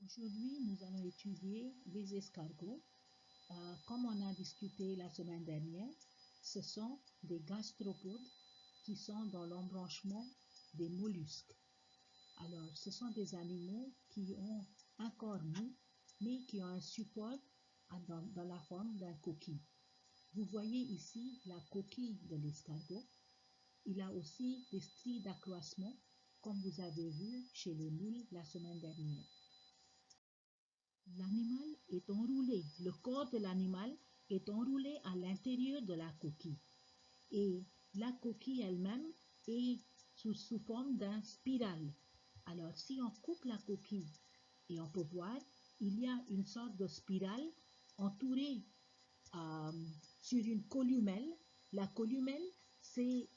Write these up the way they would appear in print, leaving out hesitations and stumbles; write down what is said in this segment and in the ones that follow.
Aujourd'hui, nous allons étudier les escargots. Comme on a discuté la semaine dernière, ce sont des gastropodes qui sont dans l'embranchement des mollusques. Alors, ce sont des animaux qui ont un corps mou, mais qui ont un support dans la forme d'un coquille. Vous voyez ici la coquille de l'escargot. Il a aussi des stries d'accroissement, comme vous avez vu chez les moules la semaine dernière. L'animal est enroulé, le corps de l'animal est enroulé à l'intérieur de la coquille et la coquille elle-même est sous forme d'un spirale. Alors si on coupe la coquille et on peut voir, il y a une sorte de spirale entourée sur une columelle. La columelle, c'est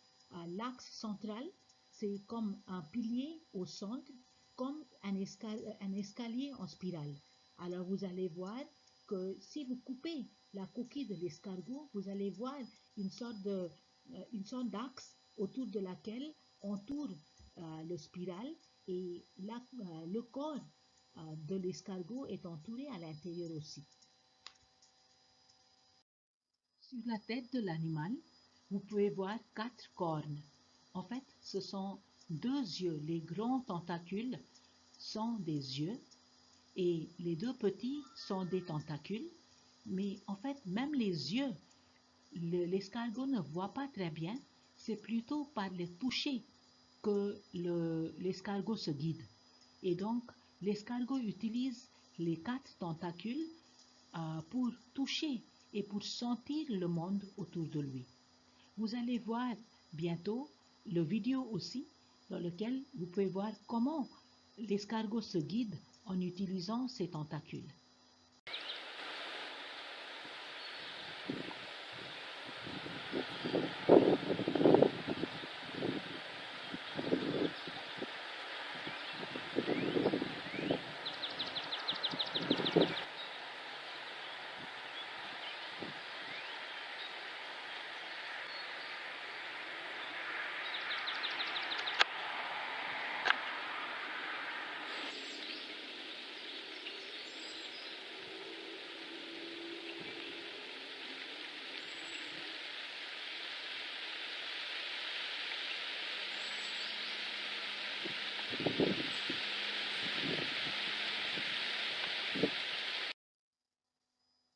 l'axe central, c'est comme un pilier au centre, comme un escalier en spirale. Alors vous allez voir que si vous coupez la coquille de l'escargot, vous allez voir une sorte d'axe autour de laquelle entoure le spirale et le corps de l'escargot est entouré à l'intérieur aussi. Sur la tête de l'animal, vous pouvez voir 4 cornes. En fait, ce sont 2 yeux. Les grands tentacules sont des yeux et les 2 petits sont des tentacules. Mais en fait, même les yeux, l'escargot ne voit pas très bien. C'est plutôt par le toucher que l'escargot se guide. Et donc, l'escargot utilise les 4 tentacules pour toucher et pour sentir le monde autour de lui. Vous allez voir bientôt le vidéo aussi dans lequel vous pouvez voir comment l'escargot se guide en utilisant ses tentacules.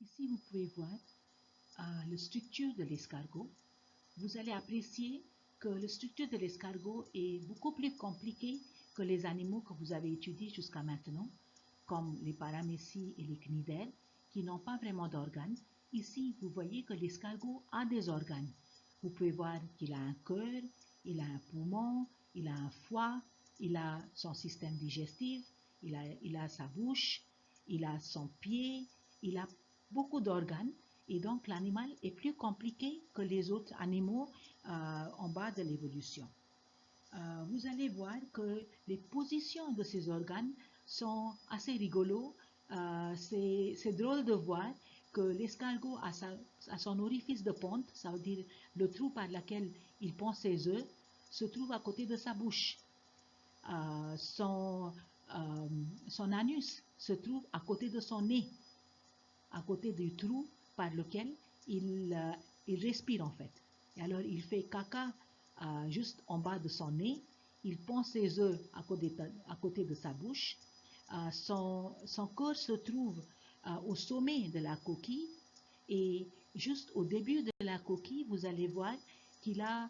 Ici, vous pouvez voir la structure de l'escargot. Vous allez apprécier que la structure de l'escargot est beaucoup plus compliquée que les animaux que vous avez étudiés jusqu'à maintenant, comme les paramécies et les cnidaires, qui n'ont pas vraiment d'organes. Ici, vous voyez que l'escargot a des organes. Vous pouvez voir qu'il a un cœur, il a un poumon, il a un foie, il a son système digestif, il a sa bouche, il a son pied, il a beaucoup d'organes. Et donc, l'animal est plus compliqué que les autres animaux en bas de l'évolution. Vous allez voir que les positions de ces organes sont assez rigolos. C'est drôle de voir que l'escargot a son orifice de ponte, ça veut dire le trou par lequel il pond ses œufs, se trouve à côté de sa bouche. Son anus se trouve à côté de son nez, à côté du trou par lequel il respire en fait. Et alors il fait caca juste en bas de son nez, il pond ses œufs à côté de sa bouche, son corps se trouve au sommet de la coquille et juste au début de la coquille, vous allez voir qu'il a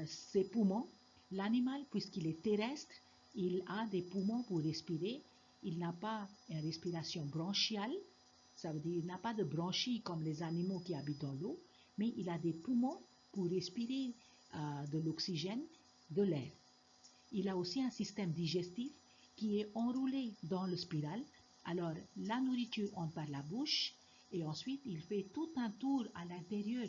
ses poumons. L'animal, puisqu'il est terrestre, il a des poumons pour respirer. Il n'a pas une respiration branchiale, ça veut dire qu'il n'a pas de branchies comme les animaux qui habitent dans l'eau, mais il a des poumons pour respirer de l'oxygène, de l'air. Il a aussi un système digestif qui est enroulé dans le spirale. Alors, la nourriture entre par la bouche et ensuite, il fait tout un tour à l'intérieur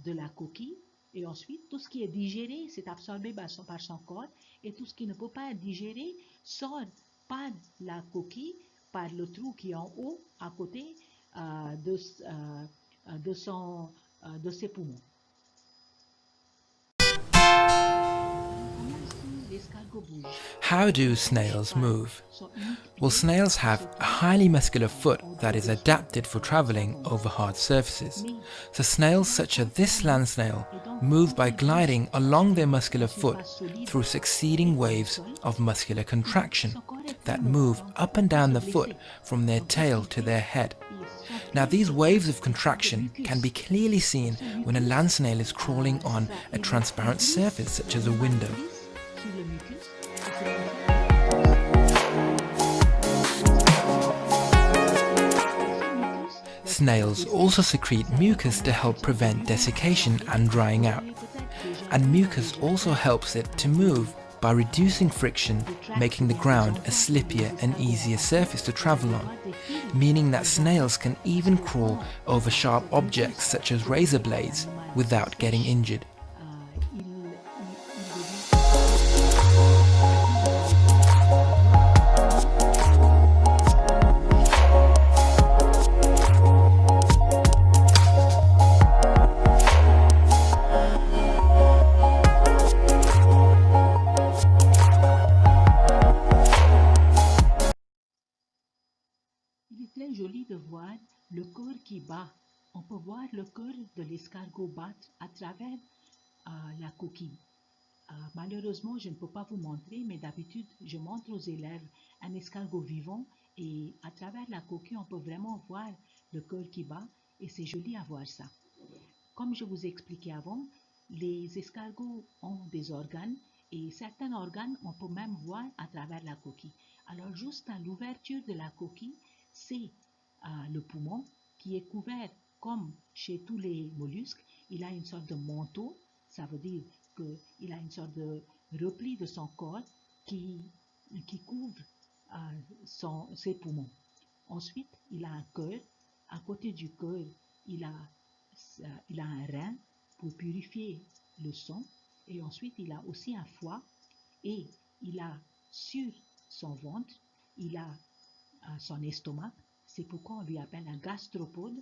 de la coquille. Et ensuite, tout ce qui est digéré, c'est absorbé par son corps. Et tout ce qui ne peut pas être digéré sort par la coquille, par le trou qui est en haut, à côté de ses poumons. l'escargot bouge. How do snails move? Well, snails have a highly muscular foot that is adapted for traveling over hard surfaces. So snails such as this land snail move by gliding along their muscular foot through succeeding waves of muscular contraction that move up and down the foot from their tail to their head. Now these waves of contraction can be clearly seen when a land snail is crawling on a transparent surface such as a window. Snails also secrete mucus to help prevent desiccation and drying out. And mucus also helps it to move by reducing friction, making the ground a slippier and easier surface to travel on, meaning that snails can even crawl over sharp objects such as razor blades without getting injured. Il est très joli de voir le cœur qui bat. On peut voir le cœur de l'escargot battre à travers la coquille. Malheureusement, je ne peux pas vous montrer, mais d'habitude, je montre aux élèves un escargot vivant et à travers la coquille, on peut vraiment voir le cœur qui bat et c'est joli à voir ça. Comme je vous ai expliqué avant, les escargots ont des organes et certains organes, on peut même voir à travers la coquille. Alors, juste à l'ouverture de la coquille, c'est le poumon qui est couvert comme chez tous les mollusques. Il a une sorte de manteau, ça veut dire qu'il a une sorte de repli de son corps qui couvre ses poumons. Ensuite, il a un cœur. À côté du cœur, il a un rein pour purifier le sang. Et ensuite, il a aussi un foie. Et il a sur son ventre, il a son estomac. C'est pourquoi on lui appelle un gastropode,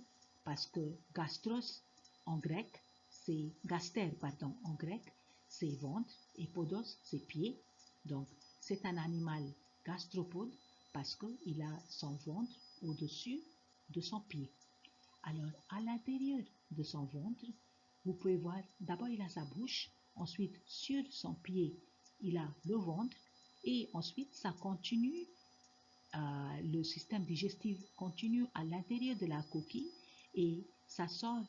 parce que gastros en grec, c'est gaster, pardon, en grec, c'est ventre, et podos, c'est pied. Donc, c'est un animal gastropode parce qu'il a son ventre au-dessus de son pied. Alors, à l'intérieur de son ventre, vous pouvez voir, d'abord il a sa bouche, ensuite sur son pied, il a le ventre, et ensuite ça continue, le système digestif continue à l'intérieur de la coquille et ça sort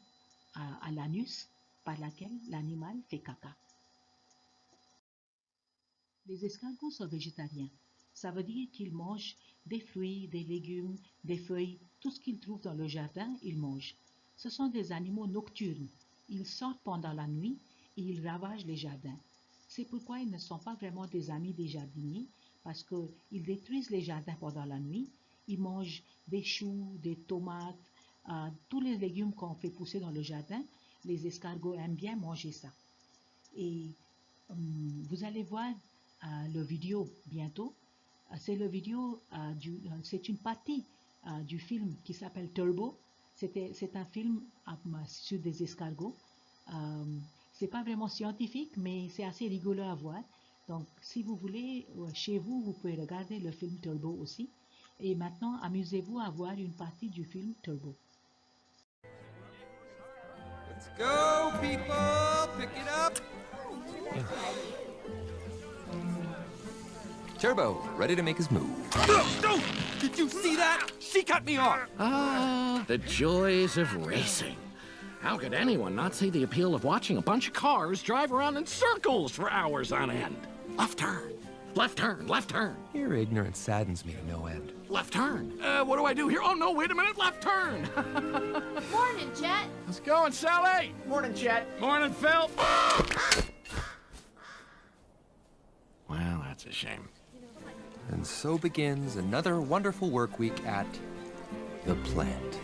à l'anus par laquelle l'animal fait caca. Les escargots sont végétariens. Ça veut dire qu'ils mangent des fruits, des légumes, des feuilles, tout ce qu'ils trouvent dans le jardin, ils mangent. Ce sont des animaux nocturnes. Ils sortent pendant la nuit et ils ravagent les jardins. C'est pourquoi ils ne sont pas vraiment des amis des jardiniers, parce qu'ils détruisent les jardins pendant la nuit. Ils mangent des choux, des tomates, tous les légumes qu'on fait pousser dans le jardin. Les escargots aiment bien manger ça. Et vous allez voir le vidéo bientôt. C'est le vidéo, c'est une partie du film qui s'appelle Turbo. C'est un film sur des escargots. C'est pas vraiment scientifique, mais c'est assez rigolo à voir. Donc, si vous voulez, chez vous, vous pouvez regarder le film Turbo aussi. Et maintenant, amusez-vous à voir une partie du film Turbo. Let's go, people! Pick it up! Turbo, ready to make his move. No! Did you see that? She cut me off! Ah, the joys of racing. How could anyone not see the appeal of watching a bunch of cars drive around in circles for hours on end? Left turn, left turn, left turn. Your ignorance saddens me to no end. Left turn. What do I do here? Oh, no, wait a minute. Left turn. Morning, Chet. How's it going, Sally? Morning, Chet. Morning, Phil. Well, that's a shame. And so begins another wonderful work week at the plant.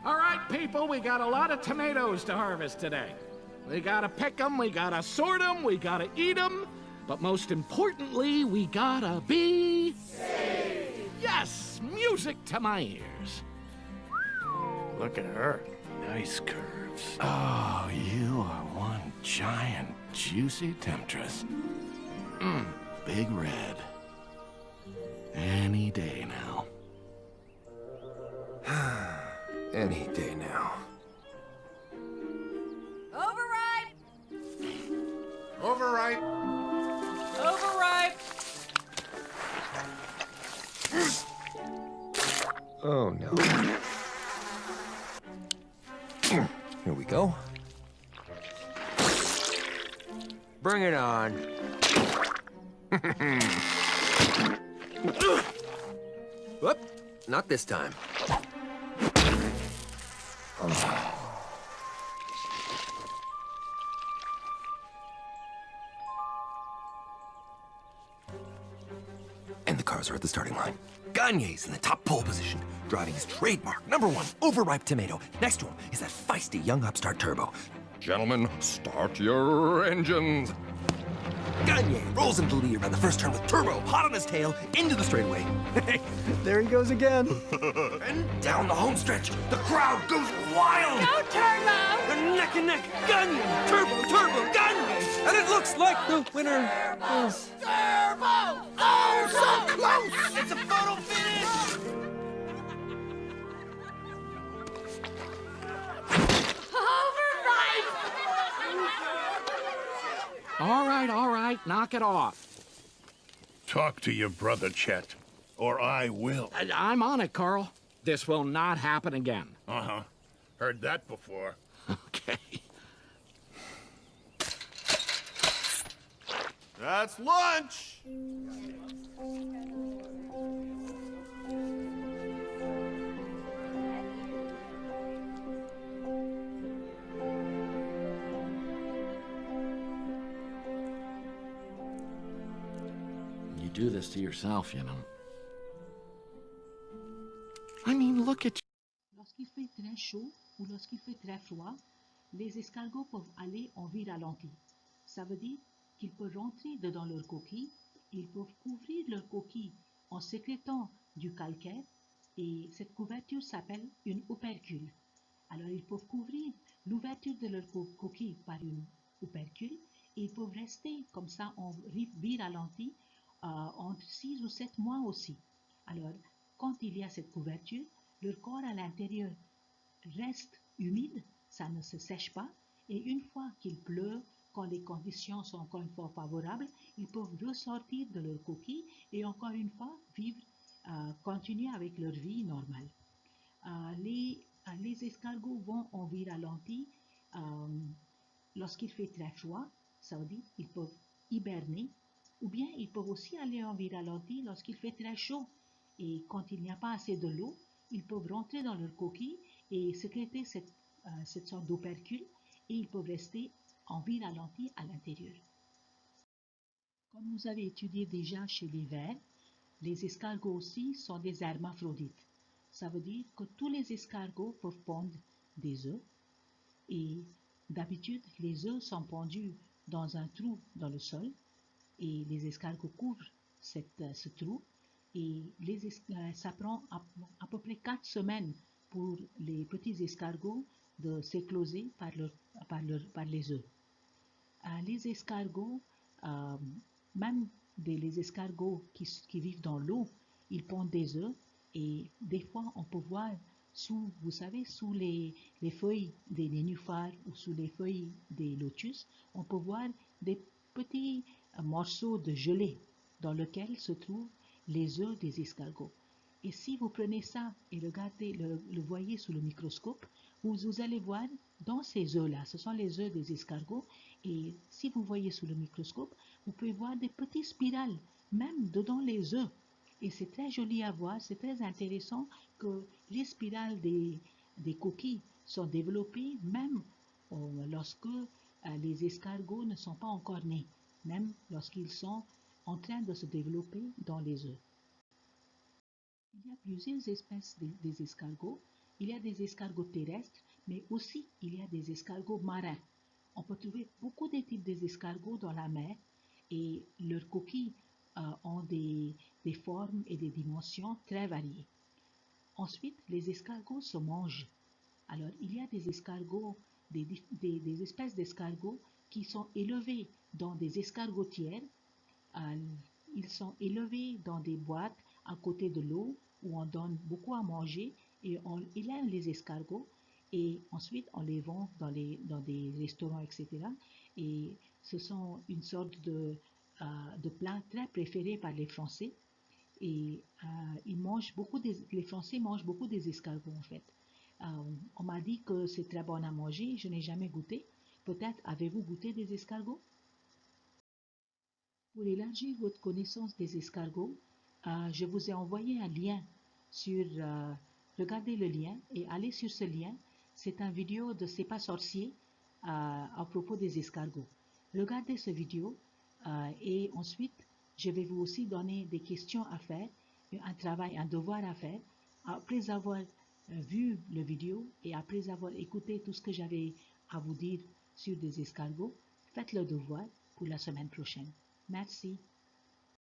All right, people, we got a lot of tomatoes to harvest today. We gotta pick them, we gotta sort them, we gotta eat them, but most importantly, we gotta be... safe! Yes, music to my ears. Look at her. Nice curve. Oh, you are one giant, juicy temptress. Big Red. Any day now. Any day now. Override! Overripe. Override! Oh no. Here we go. Bring it on. Whoop, not this time. And the cars are at the starting line. Gagne's in the top pole position, driving his trademark #1 overripe tomato. Next to him is that feisty young upstart Turbo. Gentlemen, start your engines. Gagne rolls into the lead around the first turn with Turbo hot on his tail into the straightaway. There he goes again. And down the home stretch, the crowd goes wild. Go, Turbo! They're neck and neck. Gagne, Turbo, Gagne. And it looks like the winner is... Turbo! Oh, so close! It's a photo finish! All right, knock it off. Talk to your brother, Chet, or I will. I'm on it, Carl. This will not happen again. Uh-huh. Heard that before. Okay. That's lunch. You do this to yourself, you know. I mean, look at you. Lorsqu'il fait très chaud ou lorsqu'il fait très froid, les escargots peuvent aller en vie ralentie. Ça veut dire qu'ils peuvent rentrer dedans leur coquille, ils peuvent couvrir leur coquille en sécrétant du calcaire et cette couverture s'appelle une opercule. Alors ils peuvent couvrir l'ouverture de leur coquille par une opercule et ils peuvent rester comme ça en vie ralentie entre 6 ou 7 mois aussi. Alors quand il y a cette couverture, leur corps à l'intérieur reste humide, ça ne se sèche pas, et une fois qu'il pleut, quand les conditions sont encore une fois favorables, ils peuvent ressortir de leur coquille et encore une fois vivre, continuer avec leur vie normale. Les escargots vont en vie ralentie lorsqu'il fait très froid, ça veut dire qu'ils peuvent hiberner, ou bien ils peuvent aussi aller en vie ralentie lorsqu'il fait très chaud. Et quand il n'y a pas assez de l'eau, ils peuvent rentrer dans leur coquille et sécréter cette sorte d'opercule et ils peuvent rester en vie ralentie à l'intérieur. Comme vous avez étudié déjà chez les vers, les escargots aussi sont des hermaphrodites. Ça veut dire que tous les escargots peuvent pondre des œufs et d'habitude les œufs sont pondus dans un trou dans le sol et les escargots couvrent ce trou. Et ça prend à peu près 4 semaines pour les petits escargots de s'écloser par les œufs. Les escargots, même les escargots qui vivent dans l'eau, ils pondent des œufs et des fois on peut voir sous les feuilles des nénuphars ou sous les feuilles des lotus, on peut voir des petits morceaux de gelée dans lesquels se trouvent les œufs des escargots. Et si vous prenez ça et regardez, le voyez sous le microscope, vous allez voir dans ces œufs-là, ce sont les œufs des escargots, et si vous voyez sous le microscope, vous pouvez voir des petites spirales, même dedans les œufs. Et c'est très joli à voir, c'est très intéressant que les spirales des coquilles sont développées même lorsque les escargots ne sont pas encore nés, même lorsqu'ils sont en train de se développer dans les œufs. Il y a plusieurs espèces des escargots. Il y a des escargots terrestres, mais aussi il y a des escargots marins. On peut trouver beaucoup de types d'escargots dans la mer et leurs coquilles ont des formes et des dimensions très variées. Ensuite, les escargots se mangent. Alors, il y a des escargots des espèces d'escargots qui sont élevés dans des escargotières. Ils sont élevés dans des boîtes à côté de l'eau où on donne beaucoup à manger et on élève les escargots et ensuite on les vend dans des restaurants, etc. Et ce sont une sorte de plat très préféré par les Français. Et les Français mangent beaucoup des escargots en fait. On m'a dit que c'est très bon à manger, je n'ai jamais goûté. Peut-être avez-vous goûté des escargots? Pour élargir votre connaissance des escargots, je vous ai envoyé un lien regardez le lien et allez sur ce lien. C'est une vidéo de C'est pas sorcier à propos des escargots. Regardez cette vidéo et ensuite, je vais vous aussi donner des questions à faire, un devoir à faire. Après avoir vu la vidéo et après avoir écouté tout ce que j'avais à vous dire sur des escargots, faites le devoir pour la semaine prochaine. Merci.